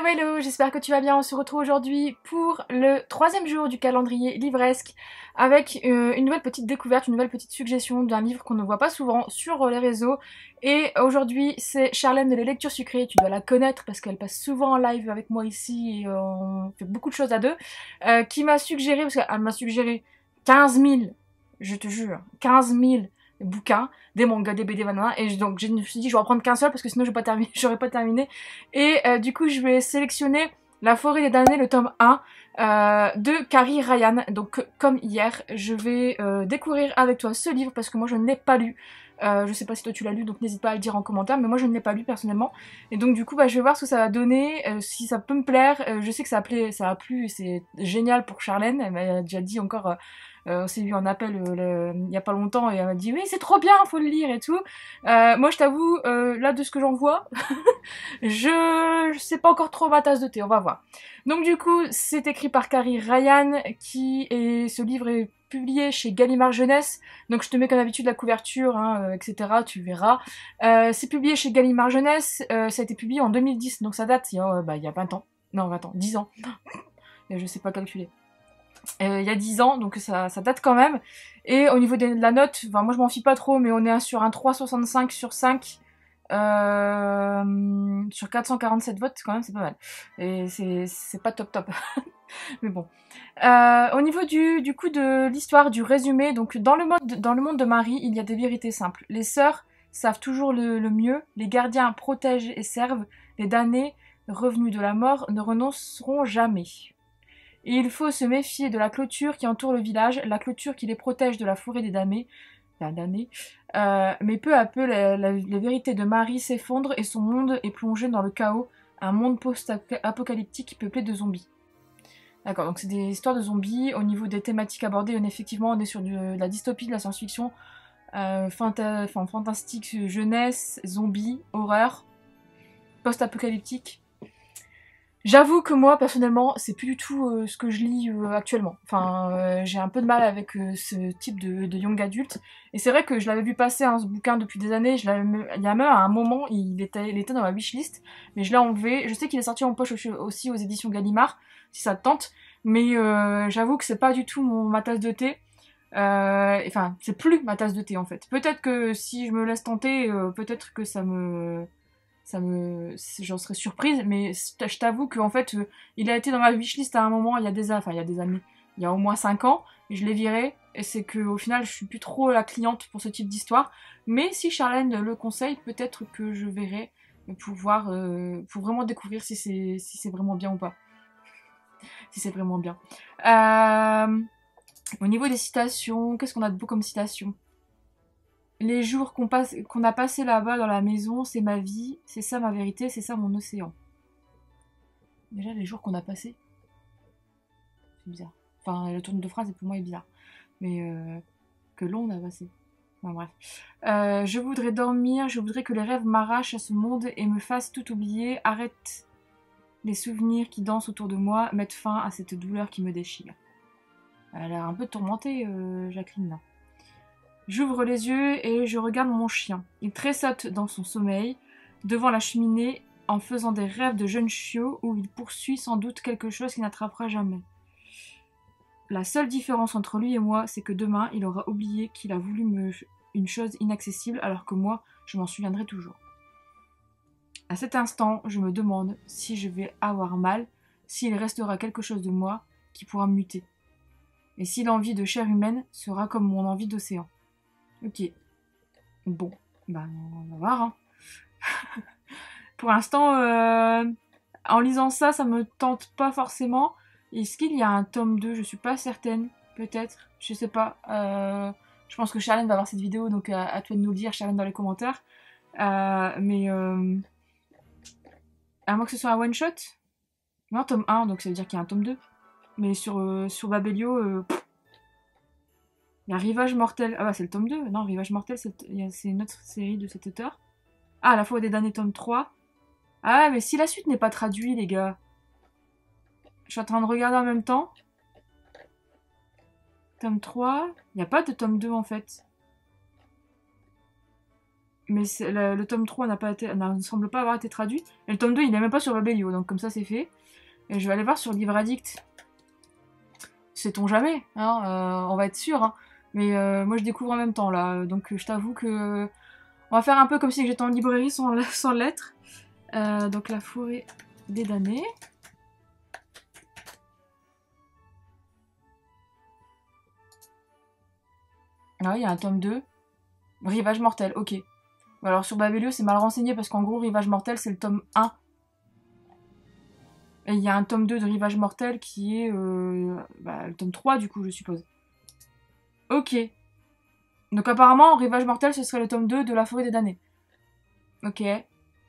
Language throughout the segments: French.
Hello hello, j'espère que tu vas bien. On se retrouve aujourd'hui pour le troisième jour du calendrier livresque avec une nouvelle petite découverte, une nouvelle petite suggestion d'un livre qu'on ne voit pas souvent sur les réseaux. Et aujourd'hui c'est Charlène de les lectures sucrées, tu dois la connaître parce qu'elle passe souvent en live avec moi ici et on fait beaucoup de choses à deux, qui m'a suggéré, parce qu'elle m'a suggéré 15 000, je te jure, 15 000 bouquins, des mangas, des BD, banana, et donc je me suis dit je vais en prendre qu'un seul parce que sinon j'aurais pas terminé. Et du coup je vais sélectionner La forêt des damnés, le tome 1 de Carrie Ryan. Donc comme hier, je vais découvrir avec toi ce livre parce que moi je ne l'ai pas lu. Je sais pas si toi tu l'as lu, donc n'hésite pas à le dire en commentaire, mais moi je ne l'ai pas lu personnellement. Et donc du coup je vais voir ce que ça va donner, si ça peut me plaire. Je sais que ça a plu, c'est génial pour Charlène, elle m'a déjà dit encore... on s'est vu en appel il y a pas longtemps et elle m'a dit oui c'est trop bien, faut le lire et tout. Moi je t'avoue, là de ce que j'en vois, je sais pas encore trop ma tasse de thé, on va voir. Donc du coup c'est écrit par Carrie Ryan, ce livre est publié chez Gallimard Jeunesse, donc je te mets comme d'habitude la couverture, hein, etc. Tu verras. C'est publié chez Gallimard Jeunesse, ça a été publié en 2010, donc ça date il y a 20 ans. Non 20 ans, 10 ans. Je sais pas calculer. Il y a 10 ans, donc ça date quand même. Et au niveau de la note, enfin, moi je m'en fie pas trop, mais on est sur un 3,65 sur 5. Sur 447 votes, quand même, c'est pas mal. Et c'est pas top top. Mais bon. Au niveau du coup de l'histoire, du résumé, donc dans le monde de Marie, il y a des vérités simples. Les sœurs savent toujours le mieux, les gardiens protègent et servent, les damnés, revenus de la mort, ne renonceront jamais. Et il faut se méfier de la clôture qui entoure le village, la clôture qui les protège de la forêt des damnés. Mais peu à peu, les vérités de Marie s'effondrent et son monde est plongé dans le chaos, un monde post-apocalyptique peuplé de zombies. D'accord, donc c'est des histoires de zombies. Au niveau des thématiques abordées, effectivement, on est sur de la dystopie, de la science-fiction, fantastique, jeunesse, zombies, horreur, post-apocalyptique. J'avoue que moi, personnellement, c'est plus du tout ce que je lis actuellement. Enfin, j'ai un peu de mal avec ce type de young adulte. Et c'est vrai que je l'avais vu passer, hein, ce bouquin, depuis des années. Il y a même à un moment, il était dans ma wishlist, mais je l'ai enlevé. Je sais qu'il est sorti en poche aussi aux éditions Gallimard, si ça te tente. Mais j'avoue que c'est pas du tout ma tasse de thé. Enfin, c'est plus ma tasse de thé, en fait. Peut-être que si je me laisse tenter, peut-être que j'en serais surprise, mais je t'avoue qu'en fait, il a été dans ma wishlist à un moment, il y a des années, il y a au moins 5 ans, et je l'ai viré, et c'est que au final, je suis plus trop la cliente pour ce type d'histoire, mais si Charlène le conseille, peut-être que je verrai pour voir, pour vraiment découvrir si c'est vraiment bien ou pas. Si c'est vraiment bien. Au niveau des citations, qu'est-ce qu'on a de beau comme citation? Les jours qu'on a passés là-bas dans la maison, c'est ma vie, c'est ça ma vérité, c'est ça mon océan. Déjà, les jours qu'on a passés, c'est bizarre. Enfin, le tourne de phrase pour moi est bizarre. Mais que l'on a passé. Enfin, bref. Je voudrais dormir, je voudrais que les rêves m'arrachent à ce monde et me fassent tout oublier. Arrête les souvenirs qui dansent autour de moi, mettre fin à cette douleur qui me déchire. Elle a l'air un peu tourmentée, Jacqueline, là. J'ouvre les yeux et je regarde mon chien. Il tressaute dans son sommeil, devant la cheminée, en faisant des rêves de jeune chiot où il poursuit sans doute quelque chose qu'il n'attrapera jamais. La seule différence entre lui et moi, c'est que demain, il aura oublié qu'il a voulu une chose inaccessible, alors que moi, je m'en souviendrai toujours. À cet instant, je me demande si je vais avoir mal, s'il restera quelque chose de moi qui pourra muter. Et si l'envie de chair humaine sera comme mon envie d'océan. Ok. Bon. Bah, on va voir. Hein. Pour l'instant, en lisant ça, ça me tente pas forcément. Est-ce qu'il y a un tome 2? Je suis pas certaine. Peut-être. Je sais pas. Je pense que Charlène va voir cette vidéo, donc à toi de nous le dire, Charlène, dans les commentaires. Mais à moins que ce soit un one-shot. Non, tome 1, donc ça veut dire qu'il y a un tome 2. Mais sur Babelio... Il y a Rivage Mortel. Ah bah c'est le tome 2. Non, Rivage Mortel, c'est une autre série de cet auteur. Ah, La Forêt des damnés, tome 3. Ah, mais si la suite n'est pas traduite, les gars. Je suis en train de regarder en même temps. Tome 3. Il n'y a pas de tome 2, en fait. mais le tome 3 ne semble pas avoir été traduit. Et le tome 2, il n'est même pas sur Babelio, donc comme ça c'est fait. Et je vais aller voir sur Livre Addict. Sait-on jamais, hein, on va être sûr. Hein. Mais moi je découvre en même temps là, donc je t'avoue que on va faire un peu comme si j'étais en librairie sans lettres. Donc la forêt des damnés. Ah, il y a un tome 2. Rivage mortel, ok. Alors sur Babelio, c'est mal renseigné parce qu'en gros, Rivage mortel, c'est le tome 1. Et il y a un tome 2 de Rivage mortel qui est le tome 3 du coup, je suppose. Ok. Donc apparemment, Rivage mortel, ce serait le tome 2 de La forêt des damnés. Ok.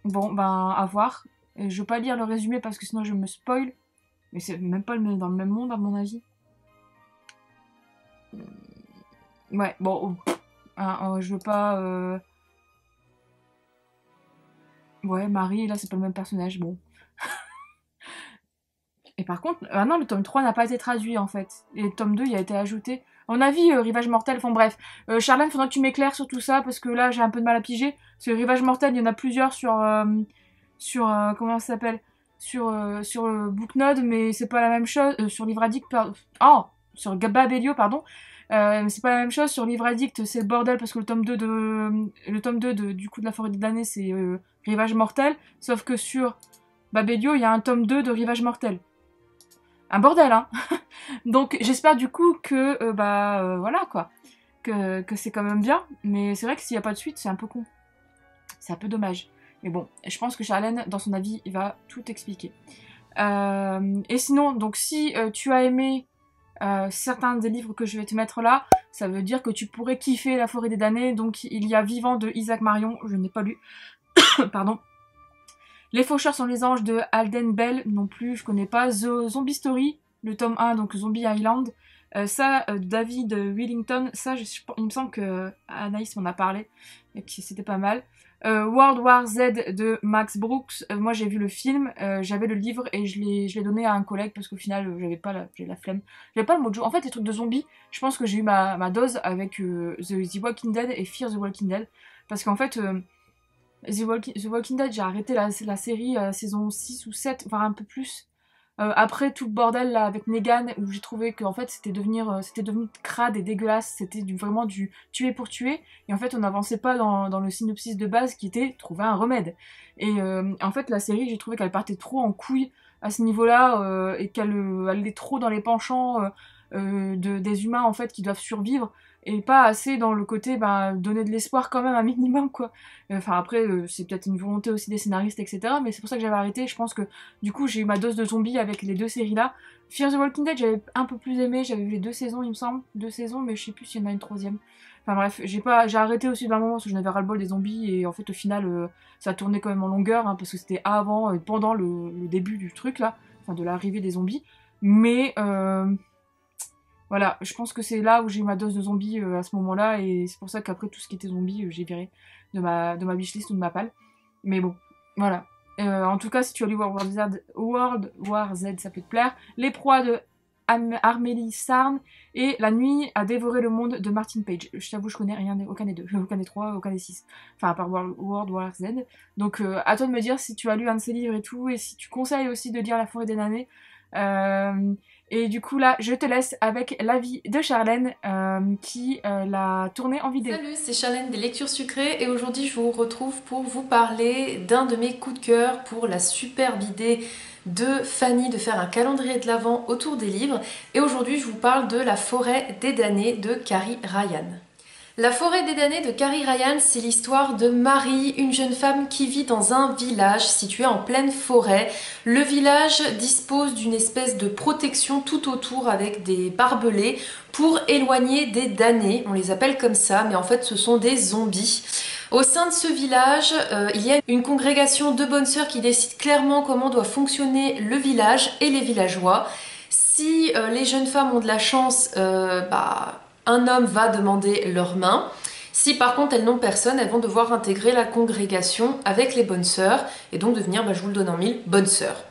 Bon, ben, à voir. Et je veux pas lire le résumé parce que sinon je me spoil. Mais c'est même pas dans le même monde, à mon avis. Ouais, bon, je veux pas... Ouais, Marie, là, c'est pas le même personnage, bon. Et par contre, ah non, le tome 3 n'a pas été traduit, en fait. Et le tome 2, il a été ajouté. À mon avis, Rivage mortel, enfin bref. Charlène, faudra que tu m'éclaires sur tout ça, parce que là, j'ai un peu de mal à piger. Parce que Rivage mortel, il y en a plusieurs comment ça s'appelle sur Booknode, mais c'est pas la même chose. Sur Livre Addict, sur Babelio, pardon. C'est pas la même chose. Sur Livre Addict, c'est le bordel, parce que le tome 2 du coup de la forêt des damnés, c'est Rivage mortel. Sauf que sur Babelio, il y a un tome 2 de Rivage mortel. Un bordel, hein. Donc j'espère du coup que, voilà quoi, que c'est quand même bien. Mais c'est vrai que s'il n'y a pas de suite, c'est un peu con. C'est un peu dommage. Mais bon, je pense que Charlène, dans son avis, il va tout expliquer. Et sinon, donc si tu as aimé certains des livres que je vais te mettre là, ça veut dire que tu pourrais kiffer La forêt des damnés. Donc il y a Vivant de Isaac Marion, je n'ai pas lu. Pardon. Les faucheurs sont les anges de Alden Bell, non plus, je connais pas. The Zombie Story, le tome 1, donc Zombie Island. David Willington, ça, il me semble que Anaïs m'en a parlé, et que c'était pas mal. World War Z de Max Brooks, moi j'ai vu le film, j'avais le livre et je l'ai donné à un collègue parce qu'au final j'avais la flemme. J'avais pas le mojo. En fait, les trucs de zombies, je pense que j'ai eu ma dose avec The Walking Dead et Fear the Walking Dead. Parce qu'en fait, The Walking Dead, j'ai arrêté la série saison 6 ou 7, voire un peu plus. Après tout le bordel là avec Negan, où j'ai trouvé que en fait c'était devenu crade et dégueulasse, c'était vraiment du tuer pour tuer, et en fait on n'avançait pas dans le synopsis de base qui était trouver un remède. Et en fait la série, j'ai trouvé qu'elle partait trop en couille à ce niveau-là, et qu'elle allait trop dans les penchants des humains en fait qui doivent survivre, et pas assez dans le côté donner de l'espoir quand même un minimum quoi. Enfin après c'est peut-être une volonté aussi des scénaristes etc, mais c'est pour ça que j'avais arrêté. Je pense que du coup j'ai eu ma dose de zombies avec les deux séries là. Fear the Walking Dead j'avais un peu plus aimé, j'avais vu les 2 saisons il me semble, 2 saisons, mais je sais plus s'il y en a une troisième. Enfin bref, j'ai arrêté aussi d'un moment parce que j'en avais ras-le-bol des zombies, et en fait au final ça tournait quand même en longueur, hein, parce que c'était avant et pendant le début du truc là, enfin de l'arrivée des zombies. Mais voilà, je pense que c'est là où j'ai eu ma dose de zombies à ce moment-là, et c'est pour ça qu'après tout ce qui était zombies, j'ai viré de ma wishlist ou de ma palle. Mais bon, voilà. En tout cas, si tu as lu World War Z, ça peut te plaire. Les proies de Armélie Sarn et La nuit a dévoré le monde de Martin Page. Je t'avoue, je connais aucun des deux, aucun des trois, aucun des 6. Enfin, à part World War Z. Donc, à toi de me dire si tu as lu un de ces livres et tout, et si tu conseilles aussi de lire La forêt des damnés. Et du coup là, je te laisse avec l'avis de Charlène qui l'a tourné en vidéo. Salut, c'est Charlène des Lectures Sucrées, et aujourd'hui je vous retrouve pour vous parler d'un de mes coups de cœur pour la superbe idée de Fanny de faire un calendrier de l'Avent autour des livres. Et aujourd'hui je vous parle de La forêt des damnés de Carrie Ryan. La forêt des damnés de Carrie Ryan, c'est l'histoire de Marie, une jeune femme qui vit dans un village situé en pleine forêt. Le village dispose d'une espèce de protection tout autour avec des barbelés pour éloigner des damnés. On les appelle comme ça, mais en fait ce sont des zombies. Au sein de ce village, il y a une congrégation de bonnes sœurs qui décide clairement comment doit fonctionner le village et les villageois. Si les jeunes femmes ont de la chance, un homme va demander leur main. Si par contre elles n'ont personne, elles vont devoir intégrer la congrégation avec les bonnes sœurs et donc devenir, je vous le donne en mille, bonnes sœurs.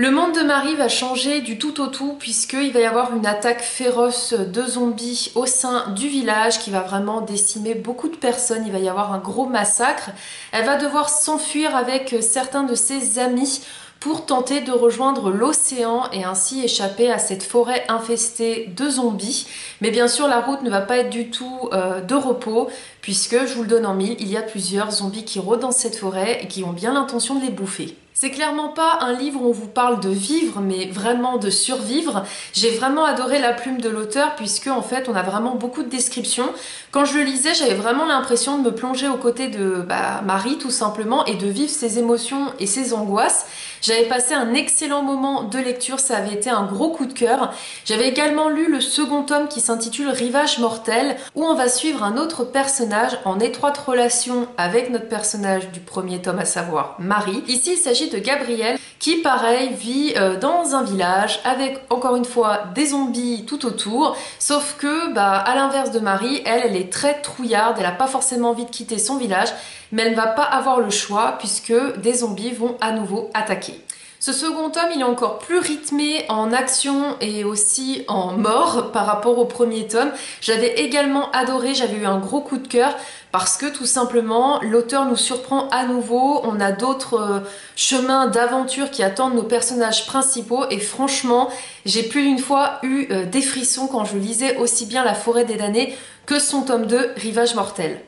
Le monde de Marie va changer du tout au tout puisqu'il va y avoir une attaque féroce de zombies au sein du village qui va vraiment décimer beaucoup de personnes. Il va y avoir un gros massacre. Elle va devoir s'enfuir avec certains de ses amis pour tenter de rejoindre l'océan et ainsi échapper à cette forêt infestée de zombies. Mais bien sûr, la route ne va pas être du tout de repos puisque, je vous le donne en mille, il y a plusieurs zombies qui rôdent dans cette forêt et qui ont bien l'intention de les bouffer. C'est clairement pas un livre où on vous parle de vivre, mais vraiment de survivre. J'ai vraiment adoré la plume de l'auteur puisque en fait on a vraiment beaucoup de descriptions. Quand je le lisais, j'avais vraiment l'impression de me plonger aux côtés de Marie tout simplement et de vivre ses émotions et ses angoisses. J'avais passé un excellent moment de lecture, ça avait été un gros coup de cœur. J'avais également lu le second tome qui s'intitule Rivage mortel, où on va suivre un autre personnage en étroite relation avec notre personnage du premier tome, à savoir Marie. Ici, il s'agit de Gabrielle qui, pareil, vit dans un village avec, encore une fois, des zombies tout autour, sauf que, à l'inverse de Marie, elle est très trouillarde, elle n'a pas forcément envie de quitter son village, mais elle ne va pas avoir le choix puisque des zombies vont à nouveau attaquer. Ce second tome, il est encore plus rythmé en action et aussi en mort par rapport au premier tome. J'avais également adoré, j'avais eu un gros coup de cœur parce que tout simplement, l'auteur nous surprend à nouveau. On a d'autres chemins d'aventure qui attendent nos personnages principaux et franchement, j'ai plus d'une fois eu des frissons quand je lisais aussi bien La Forêt des damnés que son tome 2, Rivage mortel.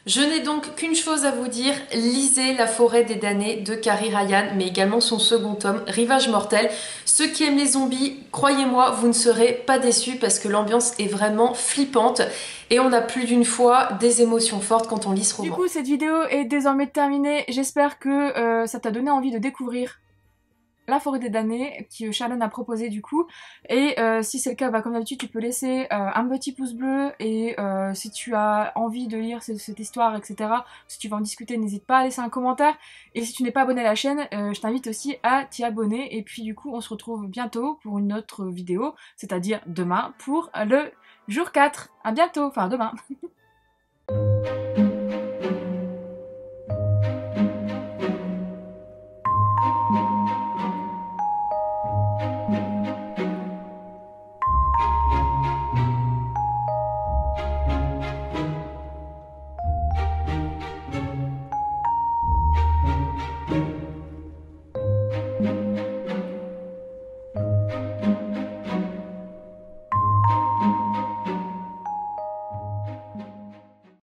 Je n'ai donc qu'une chose à vous dire, lisez La Forêt des damnés de Kari Ryan, mais également son second tome, Rivage mortel. Ceux qui aiment les zombies, croyez-moi, vous ne serez pas déçus parce que l'ambiance est vraiment flippante et on a plus d'une fois des émotions fortes quand on lit ce roman. Du coup, cette vidéo est désormais terminée. J'espère que ça t'a donné envie de découvrir La Forêt des damnés que Shannon a proposé du coup, et si c'est le cas, comme d'habitude tu peux laisser un petit pouce bleu, et si tu as envie de lire cette histoire, etc., si tu veux en discuter, n'hésite pas à laisser un commentaire, et si tu n'es pas abonné à la chaîne, je t'invite aussi à t'y abonner, et puis du coup on se retrouve bientôt pour une autre vidéo, c'est-à-dire demain pour le jour 4. À bientôt, enfin demain.